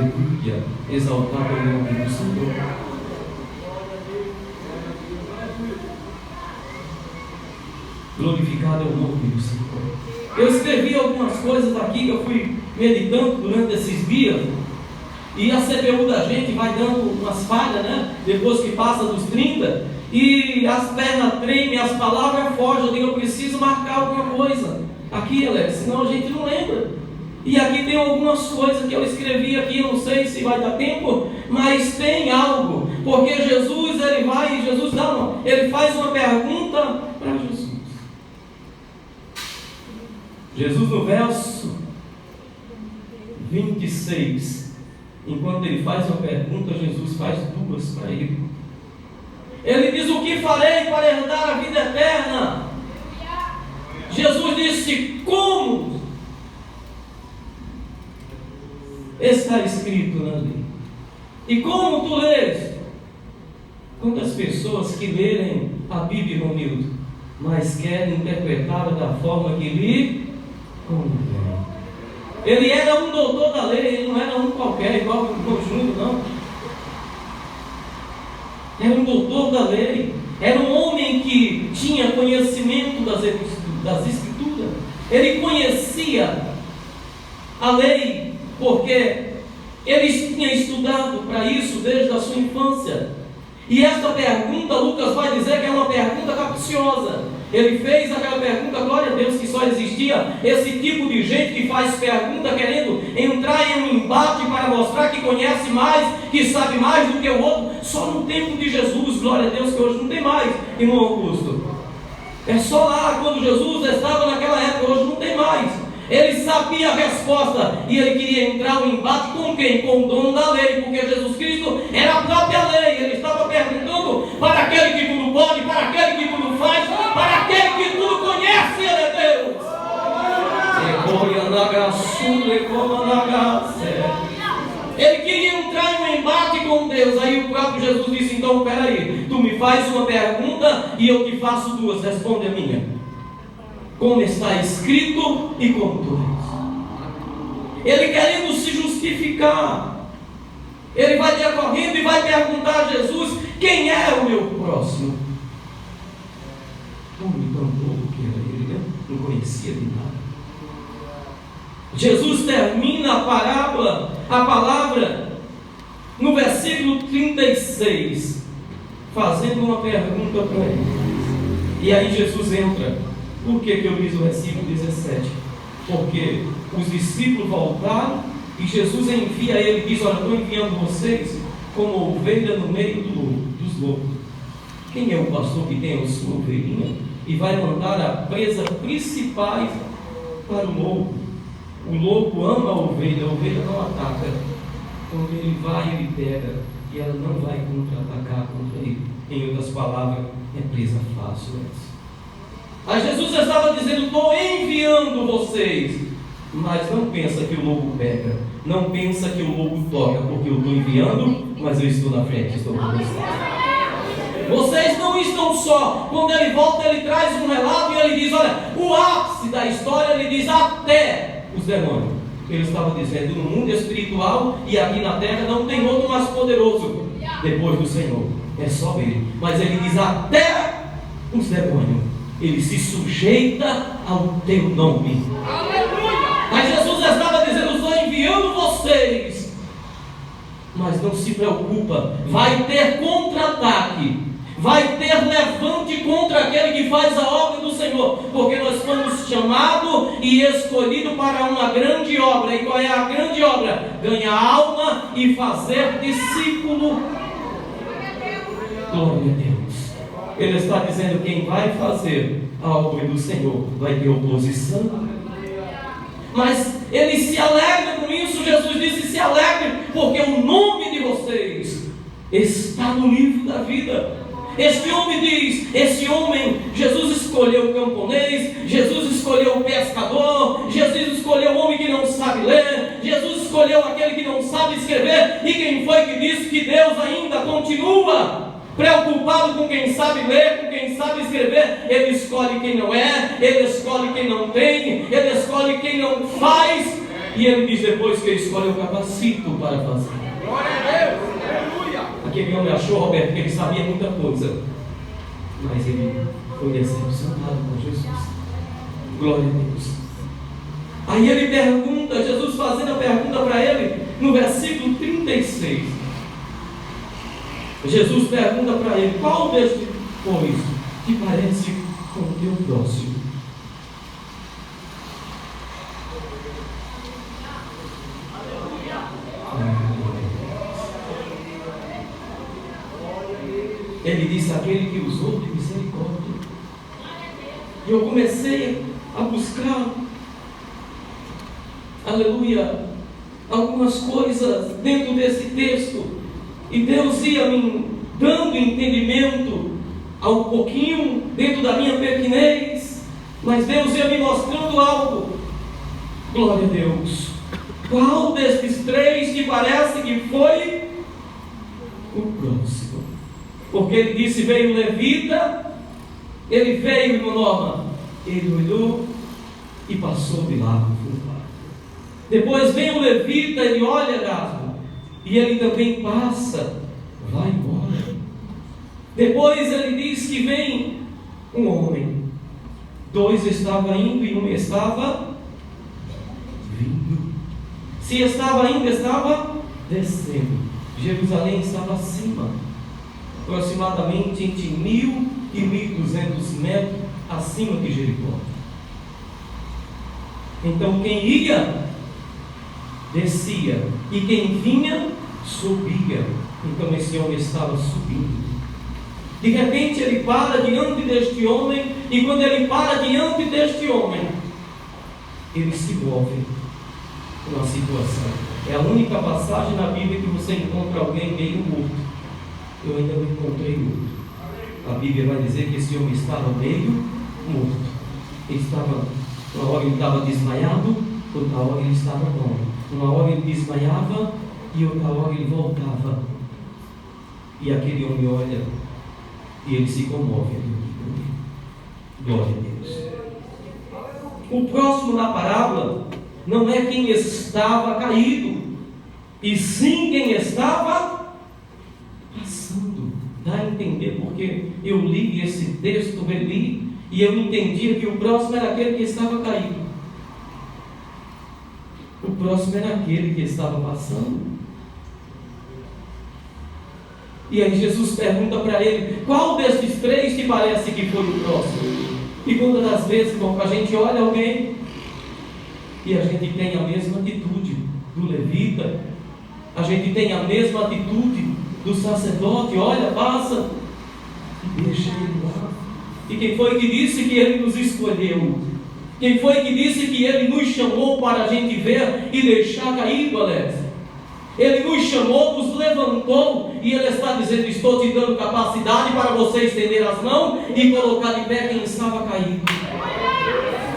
Aleluia. Exaltado é o nome do Senhor. Glorificado é o nome do Senhor. Eu escrevi algumas coisas aqui que eu fui meditando durante esses dias. E a CPU da gente vai dando umas falhas, né? Depois que passa dos 30. E as pernas tremem, as palavras fogem. Eu digo, eu preciso marcar alguma coisa aqui, Alex, senão a gente não lembra. E aqui tem algumas coisas que eu escrevi aqui, eu não sei se vai dar tempo, mas tem algo. Porque Jesus, ele faz uma pergunta para Jesus. Jesus no verso 26, enquanto ele faz uma pergunta, Jesus faz duas para ele. Ele diz: o que farei para herdar a vida eterna? Jesus disse: como? Está escrito na lei. E como tu lês? Quantas pessoas que lerem a Bíblia, Romildo, mas querem interpretá-la da forma que lhe convém. Ele era um doutor da lei, ele não era um qualquer, igual o irmão Júnior, não. Era um doutor da lei, era um homem que tinha conhecimento das Escrituras. Ele conhecia a lei, porque ele tinha estudado para isso desde a sua infância. E esta pergunta, Lucas vai dizer que é uma pergunta capciosa. Ele fez aquela pergunta, glória a Deus, que só existia esse tipo de gente que faz pergunta querendo entrar em um embate para mostrar que conhece mais, que sabe mais do que o outro. Só no tempo de Jesus, glória a Deus, que hoje não tem mais, irmão Augusto. É só lá quando Jesus estava naquela época, hoje não tem mais. Ele sabia a resposta e ele queria entrar no embate com quem? Com o dono da lei, porque Jesus Cristo era a própria lei. Ele estava perguntando para aquele que tudo pode, para aquele que tudo faz, para aquele que tudo conhece. Ele é Deus. Ele queria entrar em um embate com Deus. Aí o próprio Jesus disse: então peraí, tu me faz uma pergunta e eu te faço duas, responde a minha. Como está escrito e como tu és. Ele querendo se justificar, ele vai decorrendo e vai perguntar a Jesus: quem é o meu próximo? Homem tão louco que era ele, né? Não conhecia de nada. Jesus termina a palavra no versículo 36, fazendo uma pergunta para ele. E aí Jesus entra. Por que eu li o versículo 17? Porque os discípulos voltaram e Jesus envia ele e diz: olha, estou enviando vocês como ovelha no meio dos lobos. Quem é o pastor que tem a sua ovelhinha e vai mandar a presa principal para o lobo? O lobo ama a ovelha não ataca. Quando ele vai, ele pega, e ela não vai contra-atacar contra ele. Em outras palavras, é presa fácil essa. Aí Jesus estava dizendo: estou enviando vocês, mas não pensa que o lobo pega, não pensa que o lobo toca, porque eu estou enviando, mas eu estou na frente, estou com vocês. Vocês não estão só. Quando ele volta, ele traz um relato e ele diz: olha, o ápice da história, ele diz até os demônios. Ele estava dizendo: no mundo espiritual e aqui na terra não tem outro mais poderoso depois do Senhor, é só ele. Mas ele diz: até os demônios, ele se sujeita ao teu nome. Aleluia! Mas Jesus estava dizendo: estou enviando vocês, mas não se preocupa, vai ter contra-ataque, vai ter levante contra aquele que faz a obra do Senhor, porque nós fomos chamados e escolhidos para uma grande obra. E qual é a grande obra? Ganhar alma e fazer discípulo. Glória a Deus. Ele está dizendo: quem vai fazer a obra do Senhor vai ter oposição. Mas ele se alegra com isso. Jesus disse: se alegre, porque o nome de vocês está no livro da vida. Este homem diz, Jesus escolheu o camponês, Jesus escolheu o pescador, Jesus escolheu o homem que não sabe ler, Jesus escolheu aquele que não sabe escrever. E quem foi que disse que Deus ainda continua preocupado com quem sabe ler, com quem sabe escrever? Ele escolhe quem não é, ele escolhe quem não tem, ele escolhe quem não faz. E ele diz depois que ele escolhe, eu capacito para fazer. Glória a Deus. Aleluia. Aquele homem achou, Roberto, que ele sabia muita coisa, mas ele foi decepcionado com Jesus. Glória a Deus. Aí ele pergunta, Jesus fazendo a pergunta para ele, no versículo 36. Jesus pergunta para ele: qual destes pois que parece com o teu próximo? Ele disse: aquele que usou de misericórdia. E eu comecei a buscar, aleluia, algumas coisas dentro desse texto, e Deus ia me dando entendimento ao pouquinho dentro da minha pequenez, mas Deus ia me mostrando algo. Glória a Deus. Qual destes três que parece que foi o próximo? Porque ele disse: veio o levita, ele veio, irmão Norma, ele olhou e passou de largo. Depois vem o levita, ele olha, Erasmo, e ele também passa, vai embora. Depois ele diz que vem um homem, dois estavam indo e um estava vindo. Se estava indo, estava descendo. Jerusalém estava acima, aproximadamente entre 1.000 e 1.200 metros acima de Jericó. Então quem ia, descia, e quem vinha, subia. Então esse homem estava subindo. De repente ele para diante deste homem, e quando ele para diante deste homem, ele se move com a situação. É a única passagem na Bíblia que você encontra alguém meio morto. Eu ainda não encontrei outro. A Bíblia vai dizer que esse homem estava meio morto. Ele estava, uma hora ele estava desmaiado, outra hora ele estava bom. Uma hora ele desmaiava e outra hora ele voltava. E aquele homem olha e ele se comove. Glória a Deus. O próximo na parábola não é quem estava caído, e sim quem estava passando. Dá a entender, porque eu li esse texto, reli, e eu entendia que o próximo era aquele que estava caído. O próximo era aquele que estava passando. E aí Jesus pergunta para ele: qual destes três que parece que foi o próximo? E quantas das vezes, irmão, a gente olha alguém e a gente tem a mesma atitude do levita, a gente tem a mesma atitude do sacerdote, olha, passa e deixa ele lá. E quem foi que disse que ele nos escolheu? Quem foi que disse que ele nos chamou para a gente ver e deixar caído, Alex? Ele nos chamou, nos levantou, e ele está dizendo: estou te dando capacidade para você estender as mãos e colocar de pé quem estava caído.